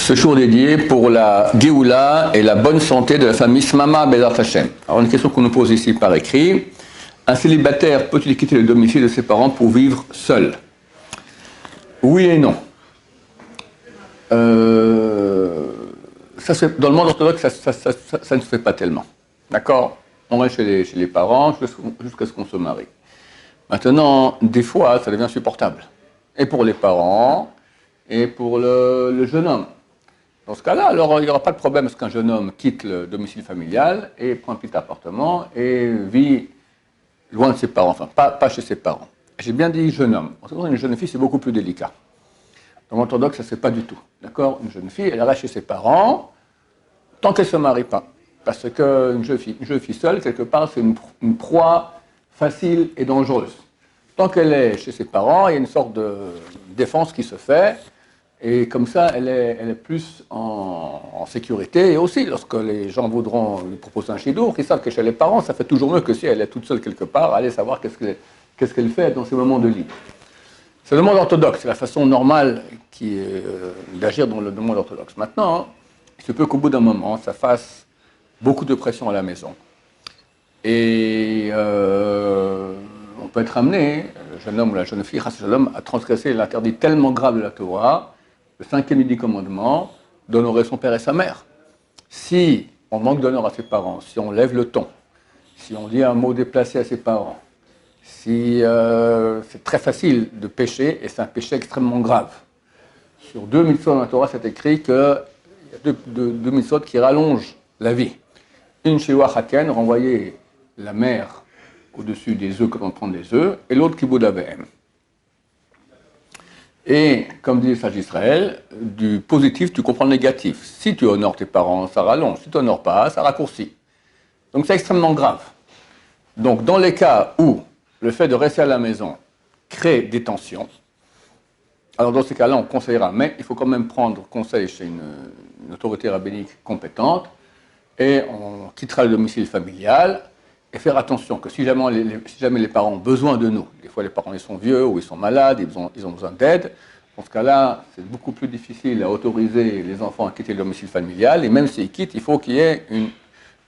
ce jour dédié pour la Géoula et la bonne santé de la famille Smama Bezat Hashem. Alors une question qu'on nous pose ici par écrit. Un célibataire peut-il quitter le domicile de ses parents pour vivre seul? Oui et non. Dans le monde orthodoxe, ça ne se fait pas tellement. D'accord? On reste chez les parents jusqu'à ce qu'on se marie. Maintenant, des fois, ça devient insupportable. Et pour les parents, et pour le jeune homme. Dans ce cas-là, alors il n'y aura pas de problème parce qu'un jeune homme quitte le domicile familial et prend un petit appartement et vit loin de ses parents, enfin pas chez ses parents. J'ai bien dit jeune homme. En tout cas, une jeune fille, c'est beaucoup plus délicat. Dans l'orthodoxe, ça ne se fait pas du tout. D'accord? Une jeune fille, elle reste chez ses parents tant qu'elle ne se marie pas. Parce qu'une jeune fille seule, quelque part, c'est une proie facile et dangereuse. Tant qu'elle est chez ses parents, il y a une sorte de défense qui se fait. Et comme ça, elle est plus en sécurité. Et aussi, lorsque les gens voudront lui proposer un chidour, ils savent que chez les parents, ça fait toujours mieux que si elle est toute seule quelque part, aller savoir qu'est-ce qu'elle fait dans ces moments de libre. C'est le monde orthodoxe, c'est la façon normale d'agir dans le monde orthodoxe. Maintenant, il se peut qu'au bout d'un moment, ça fasse beaucoup de pression à la maison. Et on peut être amené, le jeune homme ou la jeune fille, à transgresser l'interdit tellement grave de la Torah, le 5e du commandement, d'honorer son père et sa mère. Si on manque d'honneur à ses parents, si on lève le ton, si on dit un mot déplacé à ses parents, si c'est très facile de pécher, et c'est un péché extrêmement grave. Sur 2 mitzvot dans la Torah, c'est écrit qu'il y a deux mitzvot qui rallongent la vie. Une shiwa haken, renvoyer la mère au-dessus des œufs quand on prend des œufs, et l'autre kibud avehem. Et, comme dit le sage Israël, du positif, tu comprends le négatif. Si tu honores tes parents, ça rallonge. Si tu n'honores pas, ça raccourcit. Donc c'est extrêmement grave. Donc dans les cas où le fait de rester à la maison crée des tensions, alors dans ces cas-là, on conseillera, mais il faut quand même prendre conseil chez une autorité rabbinique compétente, et on quittera le domicile familial, et faire attention que si jamais les parents ont besoin de nous, des fois les parents ils sont vieux ou ils sont malades, ils ont besoin d'aide, dans ce cas-là, c'est beaucoup plus difficile à autoriser les enfants à quitter le domicile familial, et même s'ils quittent, il faut qu'il y ait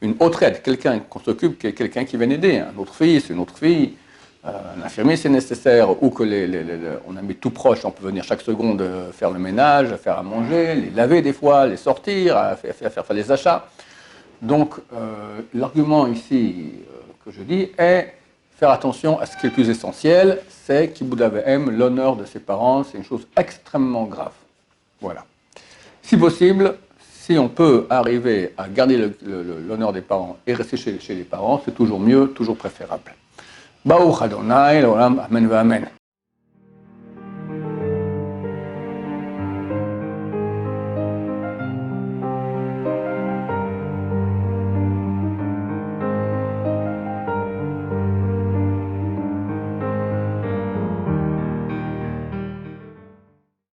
une autre aide, quelqu'un qu'on s'occupe, quelqu'un qui vienne aider, un autre fils, une autre fille, un infirmier c'est nécessaire, ou que on a mis tout proche, on peut venir chaque seconde faire le ménage, faire à manger, les laver des fois, les sortir, faire les achats. Donc, l'argument ici que je dis est faire attention à ce qui est le plus essentiel, c'est kibud avehem, l'honneur de ses parents, c'est une chose extrêmement grave. Voilà. Si possible, si on peut arriver à garder l'honneur des parents et rester chez les parents, c'est toujours mieux, toujours préférable. Baruch Adonai, l'olam, amen va amen.